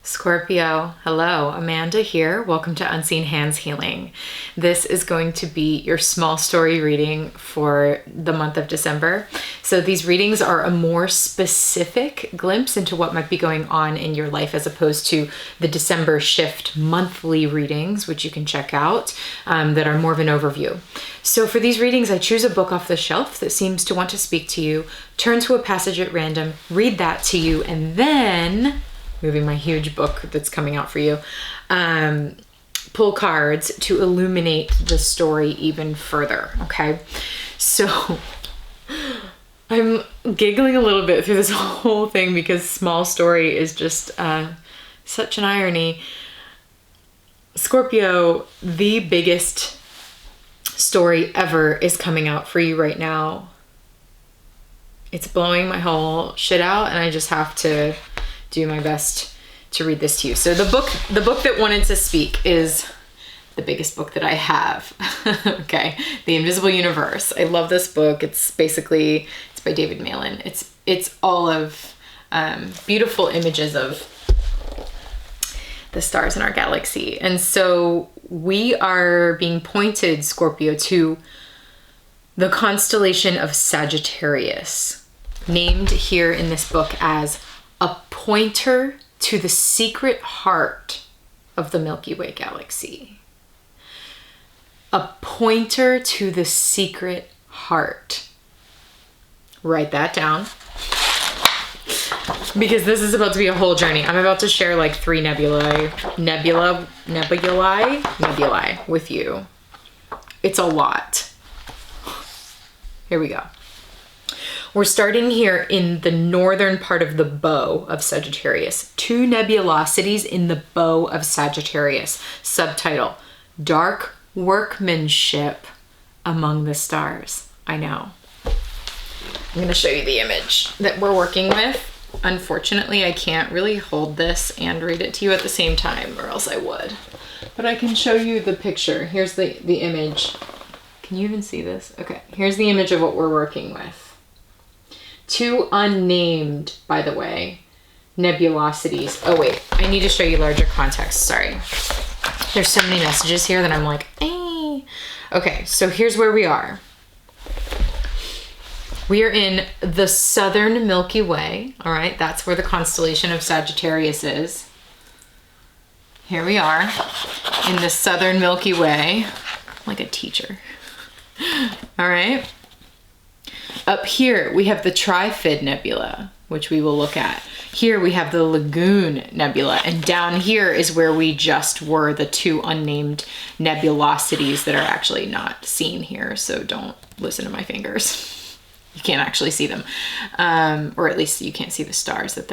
Scorpio, hello, Amanda here. Welcome to Unseen Hands Healing. This is going to be your small story reading for the month of December. So these readings are a more specific glimpse into what might be going on in your life as opposed to the December shift monthly readings, which you can check out, that are more of an overview. So for these readings, I choose a book off the shelf that seems to want to speak to you, turn to a passage at random, read that to you, and then moving my huge book that's coming out for you, pull cards to illuminate the story even further, okay? So I'm giggling a little bit through this whole thing because small story is just such an irony. Scorpio, the biggest story ever is coming out for you right now. It's blowing my whole shit out, and I just have to do my best to read this to you. So the book that wanted to speak is the biggest book that I have. Okay, The Invisible Universe. I love this book. It's by David Malin. It's all of beautiful images of the stars in our galaxy. And so we are being pointed, Scorpio, to the constellation of Sagittarius, named here in this book as a pointer to the secret heart of the Milky Way galaxy. A pointer to the secret heart. Write that down, because this is about to be a whole journey. I'm about to share like 3 nebulae with you. It's a lot. Here we go. We're starting here in the northern part of the bow of Sagittarius. 2 nebulosities in the bow of Sagittarius. Subtitle, Dark Workmanship Among the Stars. I know. I'm going to show you the image that we're working with. Unfortunately, I can't really hold this and read it to you at the same time, or else I would. But I can show you the picture. Here's the image. Can you even see this? Okay, here's the image of what we're working with. 2 unnamed, by the way, nebulosities. Oh wait, I need to show you larger context, sorry. There's so many messages here that I'm like, eh. Okay, so here's where we are. We are in the southern Milky Way, all right? That's where the constellation of Sagittarius is. Here we are in the southern Milky Way, like a teacher. All right. Up here, we have the Tryfit Nebula, which we will look at. Here we have the Lagoon Nebula, and down here is where we just were, the 2 unnamed nebulosities that are actually not seen here, so don't listen to my fingers. You can't actually see them, or at least you can't see the stars that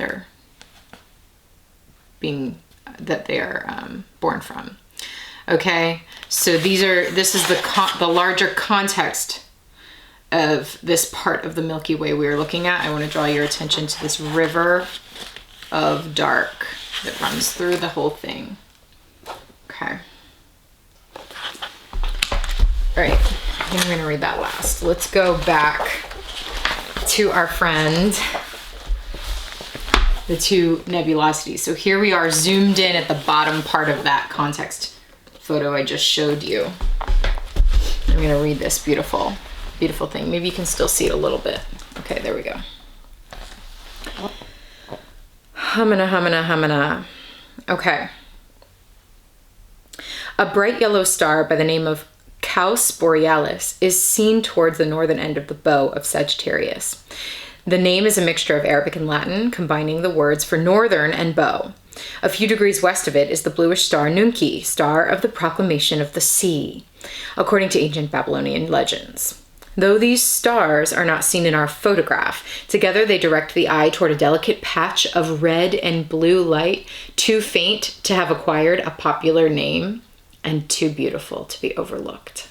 they are born from. Okay, so this is the larger context of this part of the Milky Way we are looking at. I want to draw your attention to this river of dark that runs through the whole thing. Okay. All right, I think I'm going to read that last. Let's go back to our friend, the 2 nebulosities. So here we are zoomed in at the bottom part of that context photo I just showed you. I'm going to read this beautiful thing. Maybe you can still see it a little bit. Okay, there we go. Humana. Okay. A bright yellow star by the name of Caus Borealis is seen towards the northern end of the bow of Sagittarius. The name is a mixture of Arabic and Latin, combining the words for northern and bow. A few degrees west of it is the bluish star Nunki, star of the proclamation of the sea, according to ancient Babylonian legends. Though these stars are not seen in our photograph, together they direct the eye toward a delicate patch of red and blue light, too faint to have acquired a popular name and too beautiful to be overlooked.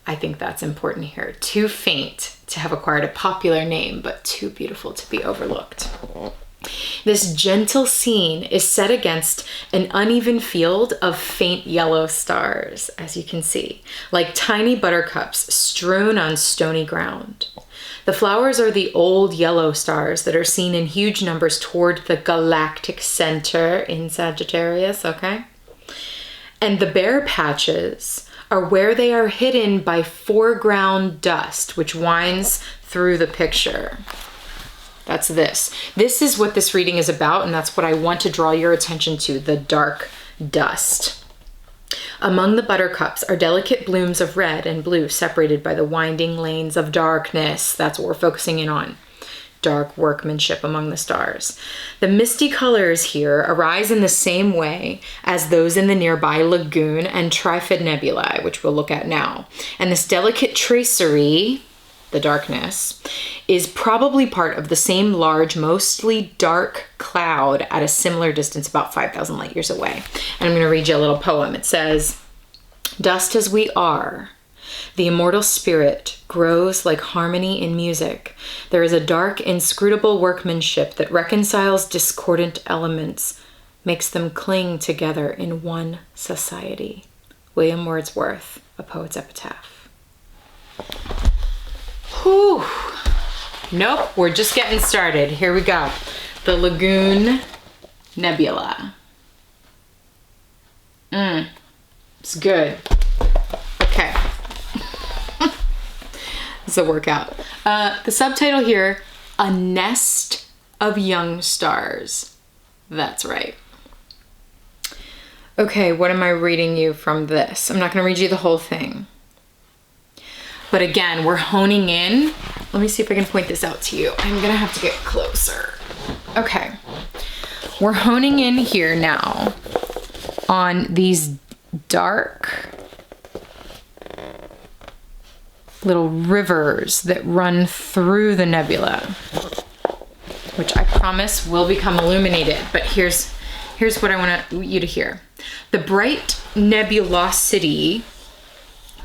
I think that's important here. Too faint to have acquired a popular name, but too beautiful to be overlooked. This gentle scene is set against an uneven field of faint yellow stars, as you can see, like tiny buttercups strewn on stony ground. The flowers are the old yellow stars that are seen in huge numbers toward the galactic center in Sagittarius, okay? And the bare patches are where they are hidden by foreground dust, which winds through the picture. That's this. This is what this reading is about, and that's what I want to draw your attention to, the dark dust. Among the buttercups are delicate blooms of red and blue separated by the winding lanes of darkness. That's what we're focusing in on. Dark workmanship among the stars. The misty colors here arise in the same way as those in the nearby Lagoon and Tryfit Nebulae, which we'll look at now. And this delicate tracery, the darkness, is probably part of the same large, mostly dark cloud at a similar distance, about 5,000 light years away. And I'm going to read you a little poem. It says, "Dust as we are, the immortal spirit grows like harmony in music. There is a dark, inscrutable workmanship that reconciles discordant elements, makes them cling together in one society." William Wordsworth, A Poet's Epitaph. Whew. Nope, we're just getting started. Here we go. The Lagoon Nebula. It's good. Okay. It's a workout. The subtitle here, A Nest of Young Stars. That's right. Okay, what am I reading you from this? I'm not going to read you the whole thing. But again, we're honing in. Let me see if I can point this out to you. I'm going to have to get closer. Okay. We're honing in here now on these dark little rivers that run through the nebula, which I promise will become illuminated. But here's what I want you to hear. The bright nebulosity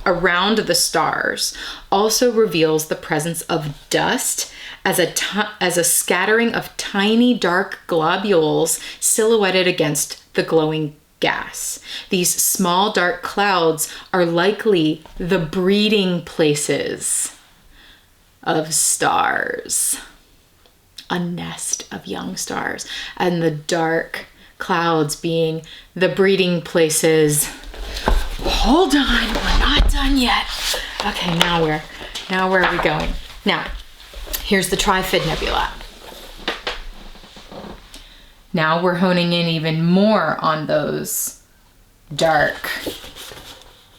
around the stars also reveals the presence of dust as a scattering of tiny dark globules silhouetted against the glowing gas. These small dark clouds are likely the breeding places of stars. A nest of young stars, and the dark clouds being the breeding places. Hold on, we're not done yet. Okay, now where are we going? Now, here's the Tryfit Nebula. Now we're honing in even more on those dark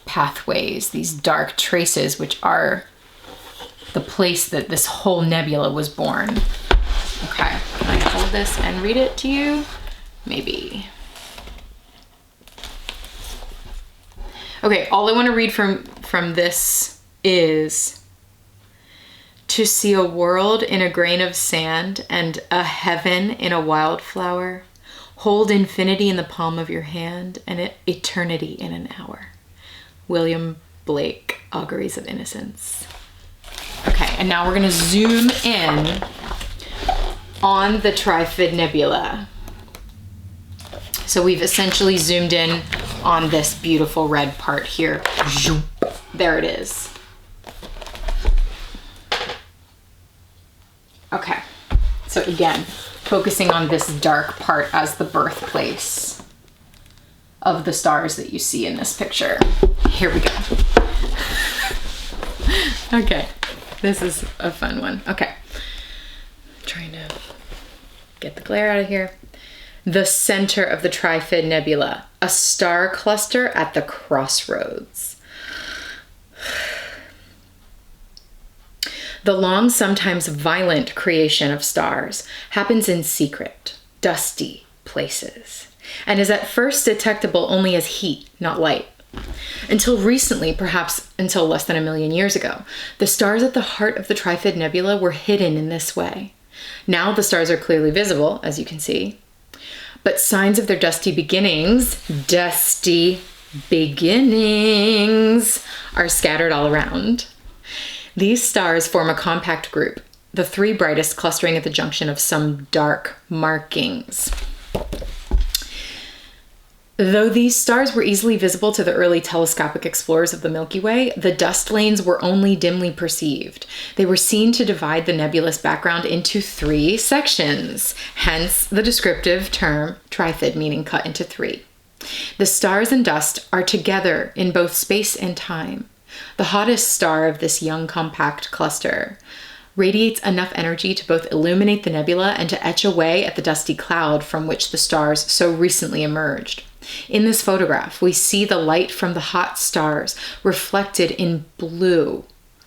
pathways, these dark traces, which are the place that this whole nebula was born. Okay, can I hold this and read it to you? Maybe. Okay, all I want to read from this is, to see a world in a grain of sand and a heaven in a wildflower. Hold infinity in the palm of your hand and eternity in an hour. William Blake, Auguries of Innocence. Okay, and now we're going to zoom in on the Tryfit Nebula. So we've essentially zoomed in on this beautiful red part here. There it is. Okay, so again, focusing on this dark part as the birthplace of the stars that you see in this picture. Here we go. Okay, this is a fun one. Okay, trying to get the glare out of here. The center of the Tryfit Nebula, a star cluster at the crossroads. The long, sometimes violent creation of stars happens in secret, dusty places, and is at first detectable only as heat, not light. Until recently, perhaps until less than 1 million years ago, the stars at the heart of the Tryfit Nebula were hidden in this way. Now the stars are clearly visible, as you can see, but signs of their dusty beginnings, are scattered all around. These stars form a compact group, the three brightest clustering at the junction of some dark markings. Though these stars were easily visible to the early telescopic explorers of the Milky Way, the dust lanes were only dimly perceived. They were seen to divide the nebulous background into three sections, hence the descriptive term Tryfit, meaning cut into three. The stars and dust are together in both space and time. The hottest star of this young compact cluster radiates enough energy to both illuminate the nebula and to etch away at the dusty cloud from which the stars so recently emerged. In this photograph, we see the light from the hot stars reflected in blue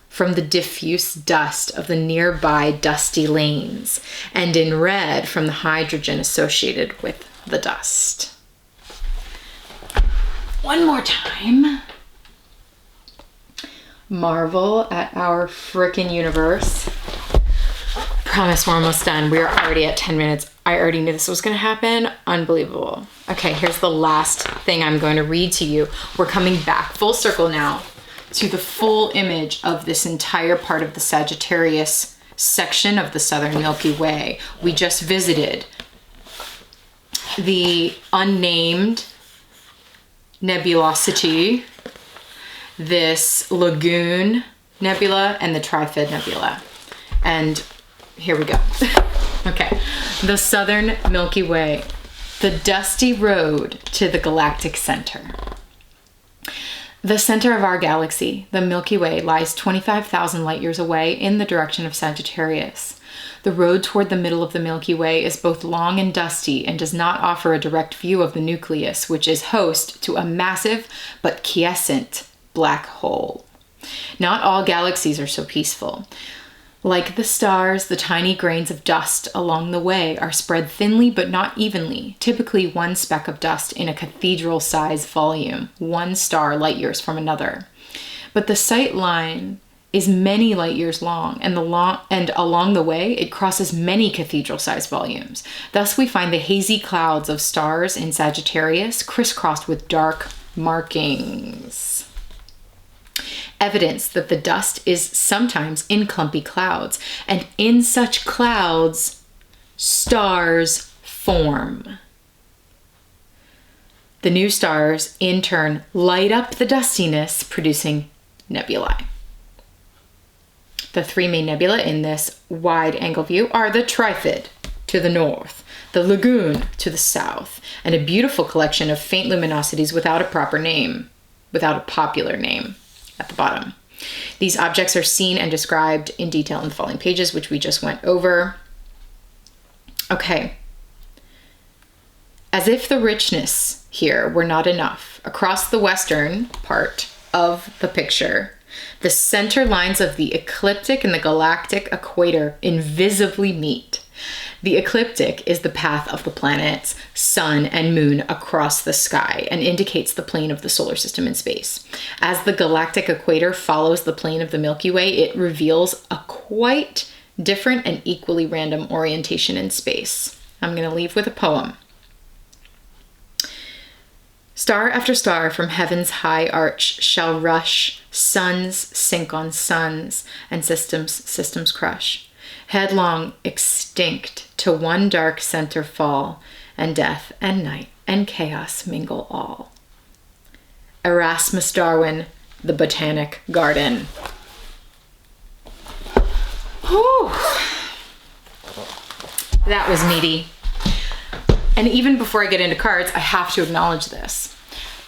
from the diffuse dust of the nearby dusty lanes, and in red from the hydrogen associated with the dust. One more time. Marvel at our frickin' universe. Promise we're almost done. We are already at 10 minutes. I already knew this was going to happen. Unbelievable. Okay, here's the last thing I'm going to read to you. We're coming back full circle now to the full image of this entire part of the Sagittarius section of the southern Milky Way. We just visited the unnamed nebulosity, this Lagoon Nebula, and the Tryfit Nebula. And here we go. Okay, the southern Milky Way, the dusty road to the galactic center. The center of our galaxy, the Milky Way, lies 25,000 light years away in the direction of Sagittarius. The road toward the middle of the Milky Way is both long and dusty and does not offer a direct view of the nucleus, which is host to a massive but quiescent black hole. Not all galaxies are so peaceful. Like the stars, the tiny grains of dust along the way are spread thinly but not evenly, typically one speck of dust in a cathedral-sized volume, one star light years from another. But the sight line is many light years long, and along the way, it crosses many cathedral-sized volumes. Thus, we find the hazy clouds of stars in Sagittarius crisscrossed with dark markings. Evidence that the dust is sometimes in clumpy clouds, and in such clouds, stars form. The new stars, in turn, light up the dustiness, producing nebulae. The three main nebulae in this wide-angle view are the Tryfit to the north, the Lagoon to the south, and a beautiful collection of faint luminosities without a proper name, without a popular name at the bottom. These objects are seen and described in detail in the following pages, which we just went over. Okay. As if the richness here were not enough, across the western part of the picture, the center lines of the ecliptic and the galactic equator invisibly meet. The ecliptic is the path of the planets, sun, and moon across the sky and indicates the plane of the solar system in space. As the galactic equator follows the plane of the Milky Way, it reveals a quite different and equally random orientation in space. I'm going to leave with a poem. Star after star from heaven's high arch shall rush, suns sink on suns, and systems crush. Headlong extinct to one dark center fall, and death and night and chaos mingle all. Erasmus Darwin, The Botanic Garden. Whew. That was meaty. And even before I get into cards, I have to acknowledge this.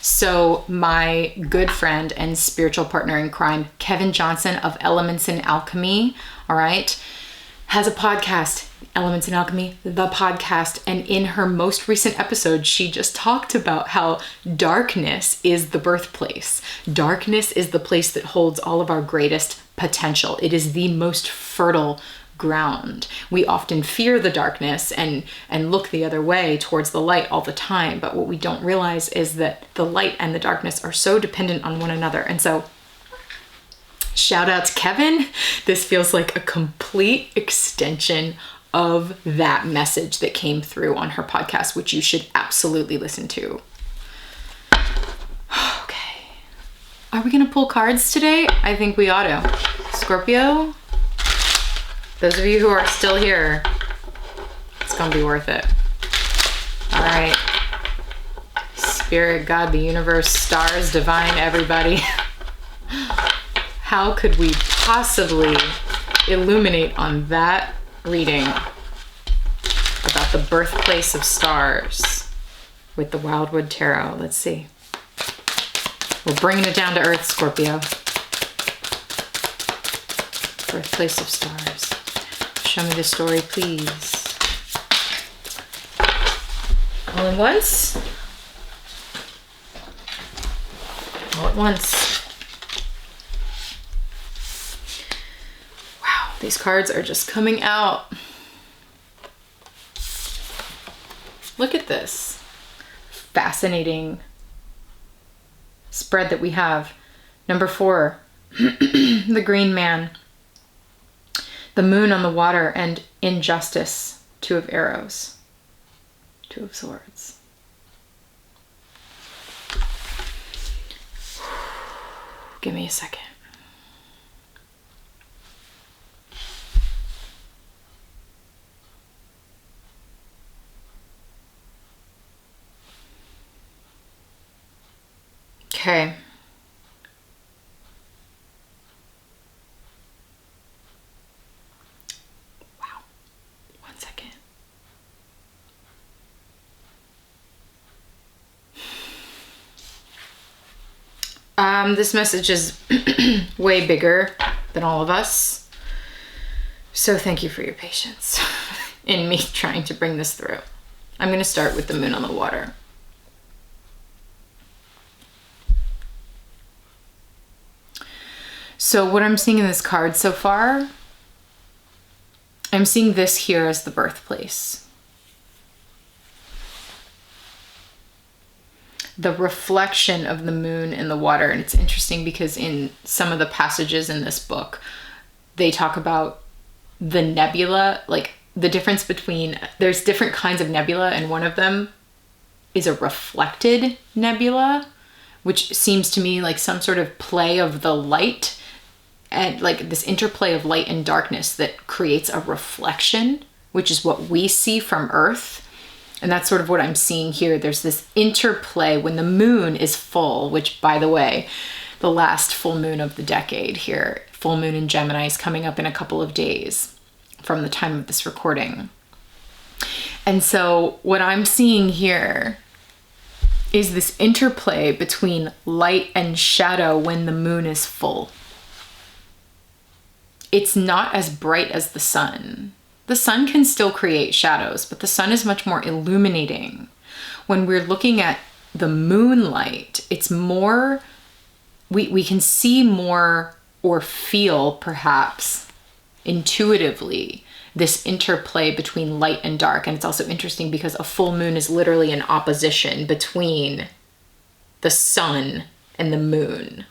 So my good friend and spiritual partner in crime, Kevin Johnson of Elements in Alchemy, all right, has a podcast, Elements in Alchemy, the podcast. And in her most recent episode, she just talked about how darkness is the birthplace. Darkness is the place that holds all of our greatest potential. It is the most fertile ground. We often fear the darkness and look the other way towards the light all the time. But what we don't realize is that the light and the darkness are so dependent on one another. And so shout out to Kevin. This feels like a complete extension of that message that came through on her podcast, which you should absolutely listen to. Okay. Are we going to pull cards today? I think we ought to. Scorpio, Those of you who are still here, it's gonna be worth it. All right. Spirit, God, the universe, stars, divine, everybody. How could we possibly illuminate on that reading about the birthplace of stars with the Wildwood Tarot? Let's see. We're bringing it down to earth, Scorpio. Birthplace of stars. Show me the story, please. All at once? All at once. Wow, these cards are just coming out. Look at this fascinating spread that we have. Number 4, the Green Man, the Moon on the water, and Injustice, 2 of Arrows, 2 of Swords. Give me a second. Okay. Wow. 1 second. This message is way bigger than all of us. So thank you for your patience in me trying to bring this through. I'm going to start with the Moon on the water. So what I'm seeing in this card so far, I'm seeing this here as the birthplace. The reflection of the moon in the water. And it's interesting because in some of the passages in this book, they talk about the nebula, like the difference between, there's different kinds of nebula, and one of them is a reflected nebula, which seems to me like some sort of play of the light, and like this interplay of light and darkness that creates a reflection, which is what we see from Earth. And that's sort of what I'm seeing here. There's this interplay when the moon is full, which, by the way, the last full moon of the decade here, full moon in Gemini, is coming up in a couple of days from the time of this recording. And so what I'm seeing here is this interplay between light and shadow when the moon is full. It's not as bright as the sun. The sun can still create shadows, but the sun is much more illuminating. When we're looking at the moonlight, it's more, we can see more or feel perhaps intuitively this interplay between light and dark. And it's also interesting because a full moon is literally an opposition between the sun and the moon.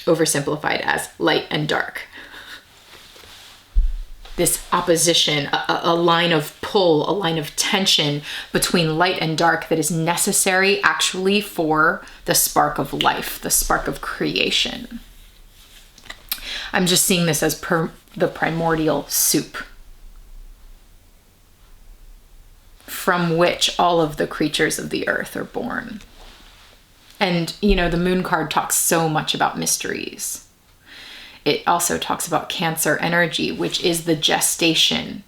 Oversimplified as light and dark. This opposition, a line of pull, a line of tension between light and dark that is necessary actually for the spark of life, the spark of creation. I'm just seeing this as the primordial soup from which all of the creatures of the earth are born. And, you know, the moon card talks so much about mysteries. It also talks about Cancer energy, which is the gestation.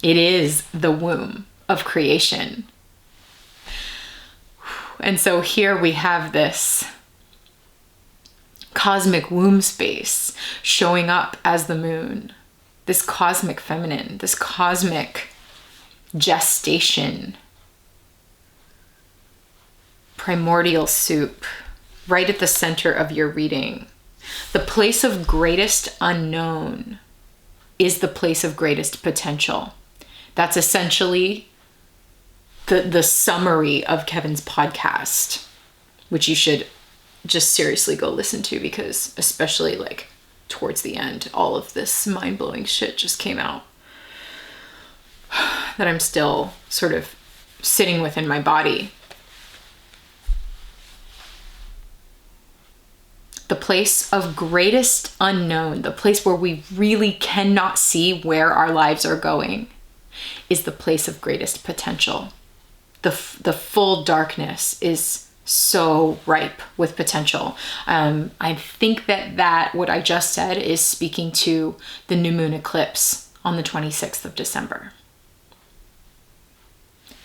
It is the womb of creation. And so here we have this cosmic womb space showing up as the moon, this cosmic feminine, this cosmic gestation, primordial soup, right at the center of your reading. The place of greatest unknown is the place of greatest potential. That's essentially the summary of Kevin's podcast, which you should just seriously go listen to, because especially like towards the end, all of this mind-blowing shit just came out that I'm still sort of sitting with in my body. the place of greatest unknown, the place where we really cannot see where our lives are going, is the place of greatest potential. The full darkness is so ripe with potential. I think that what I just said is speaking to the new moon eclipse on the 26th of December.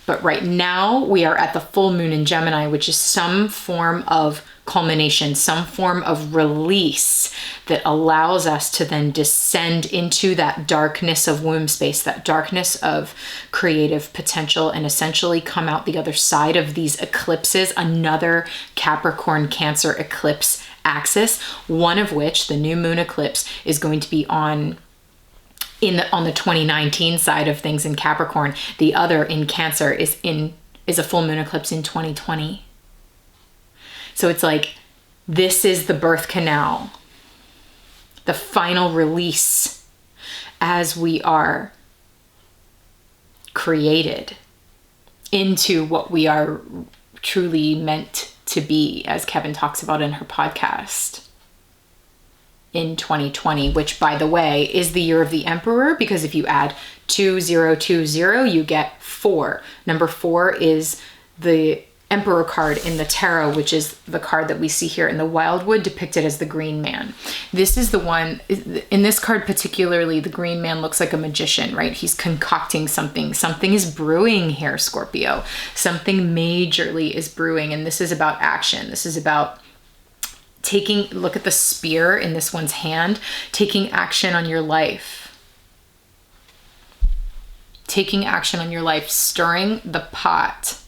But right now we are at the full moon in Gemini, which is some form of culmination, some form of release that allows us to then descend into that darkness of womb space, that darkness of creative potential, and essentially come out the other side of these eclipses, another Capricorn Cancer eclipse axis, one of which, the new moon eclipse, is going to be on the 2019 side of things in Capricorn. The other in Cancer is a full moon eclipse in 2020. So it's like, this is the birth canal, the final release as we are created into what we are truly meant to be, as Kevin talks about in her podcast, in 2020, which, by the way, is the year of the Emperor, because if you add 2020, you get 4. Number 4 is the Emperor card in the tarot, which is the card that we see here in the Wildwood, depicted as the Green Man. This is the one, in this card particularly, the Green Man looks like a magician, right? He's concocting something. Something is brewing here, Scorpio. Something majorly is brewing, and this is about action. This is about look at the spear in this one's hand, taking action on your life. Taking action on your life, stirring the pot.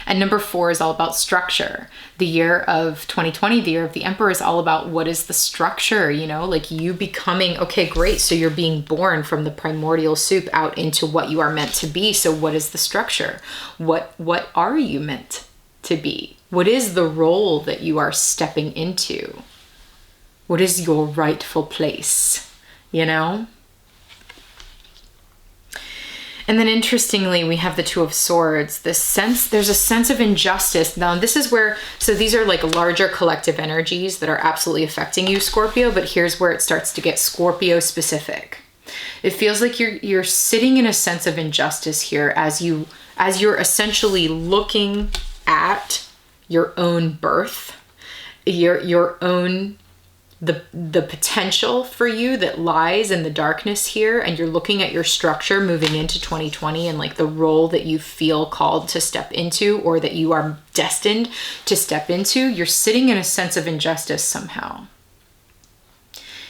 And number 4 is all about structure. The year of 2020, the year of the Emperor, is all about what is the structure, like you becoming, okay, great. So you're being born from the primordial soup out into what you are meant to be. So what is the structure? What are you meant to be? What is the role that you are stepping into? What is your rightful place, And then interestingly, we have the Two of Swords. There's a sense of injustice. Now, this is where, so these are like larger collective energies that are absolutely affecting you, Scorpio, but here's where it starts to get Scorpio specific. It feels like you're sitting in a sense of injustice here as you're essentially looking at your own birth, your own, the potential for you that lies in the darkness here, and you're looking at your structure moving into 2020 and like the role that you feel called to step into, or that you are destined to step into. You're sitting in a sense of injustice somehow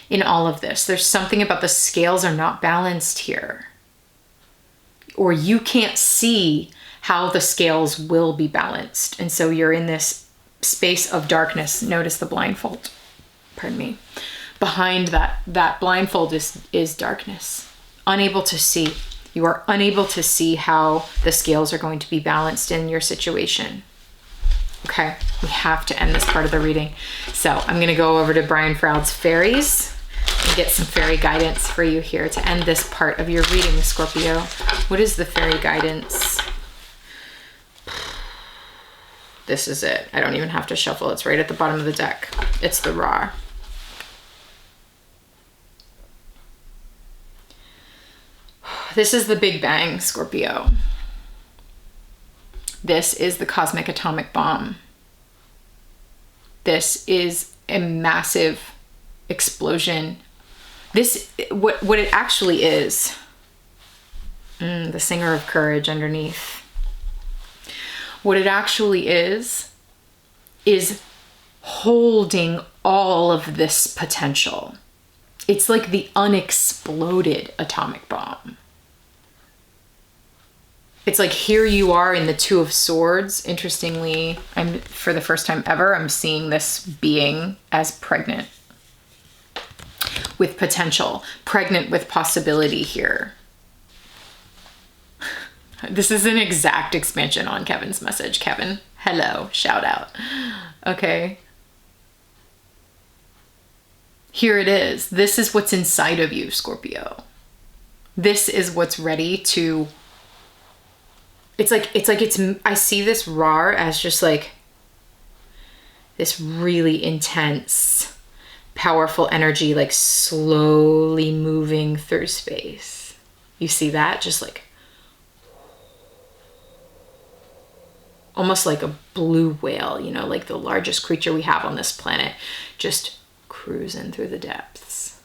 in all of this. There's something about the scales are not balanced here, or you can't see how the scales will be balanced. And so you're in this space of darkness. Notice the blindfold. Pardon me. Behind that blindfold is darkness. Unable to see. You are unable to see how the scales are going to be balanced in your situation. Okay, we have to end this part of the reading. So I'm going to go over to Brian Froud's Fairies and get some fairy guidance for you here to end this part of your reading, Scorpio. What is the fairy guidance? This is it. I don't even have to shuffle. It's right at the bottom of the deck. It's the Ra. This is the Big Bang, Scorpio. This is the cosmic atomic bomb. This is a massive explosion. What it actually is, the Singer of Courage underneath. What it actually is holding all of this potential. It's like the unexploded atomic bomb. It's like here you are in the Two of Swords. Interestingly, for the first time ever, I'm seeing this being as pregnant with potential, pregnant with possibility here. This is an exact expansion on Kevin's message. Kevin, hello, shout out. Okay. Here it is. This is what's inside of you, Scorpio. This is what's ready to, I see this Ra as just like this really intense powerful energy, like slowly moving through space. You see that? Just like almost like a blue whale, you know, like the largest creature we have on this planet, just cruising through the depths.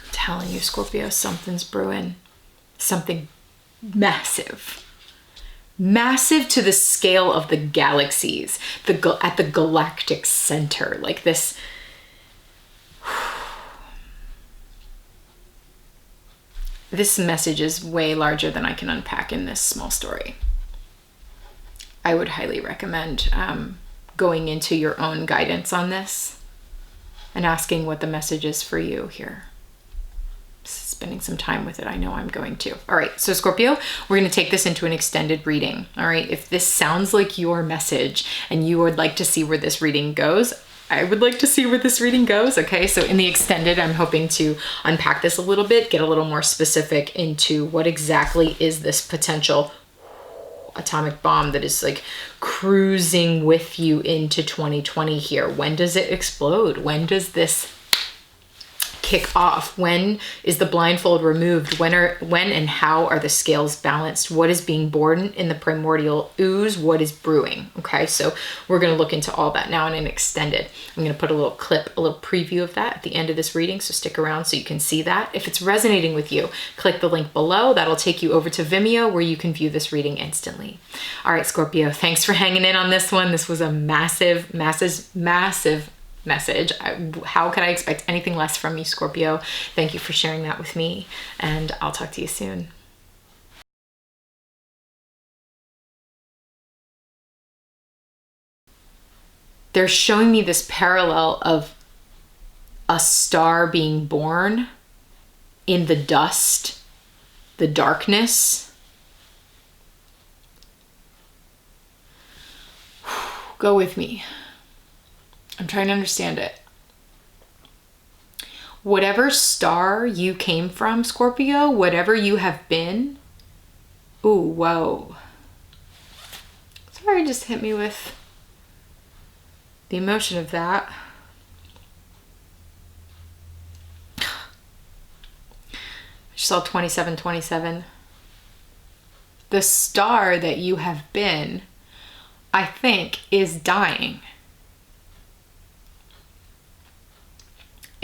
I'm telling you, Scorpio, something's brewing. Something massive. Massive to the scale of the galaxies, at the galactic center, like this. This message is way larger than I can unpack in this small story. I would highly recommend going into your own guidance on this and asking what the message is for you here. Spending some time with it. I know I'm going to. All right, so Scorpio, we're going to take this into an extended reading. All right, if this sounds like your message and you would like to see where this reading goes, I would like to see where this reading goes. Okay, so in the extended, I'm hoping to unpack this a little bit, get a little more specific into what exactly is this potential atomic bomb that is like cruising with you into 2020 here. When does it explode? When does this kick off? When is the blindfold removed? When and how are the scales balanced? What is being born in the primordial ooze? What is brewing? Okay, so we're going to look into all that now in an extended. I'm going to put a little clip, a little preview of that at the end of this reading, so stick around so you can see that. If it's resonating with you, click the link below. That'll take you over to Vimeo where you can view this reading instantly. All right, Scorpio, thanks for hanging in on this one. This was a massive message. How could I expect anything less from you, Scorpio? Thank you for sharing that with me, and I'll talk to you soon. They're showing me this parallel of a star being born in the dust, the darkness. Go with me. I'm trying to understand it. Whatever star you came from, Scorpio, whatever you have been. Ooh, whoa. Sorry, just hit me with the emotion of that. I just saw 2727. The star that you have been, I think, is dying.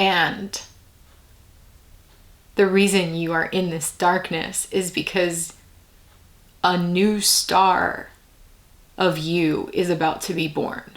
And the reason you are in this darkness is because a new star of you is about to be born.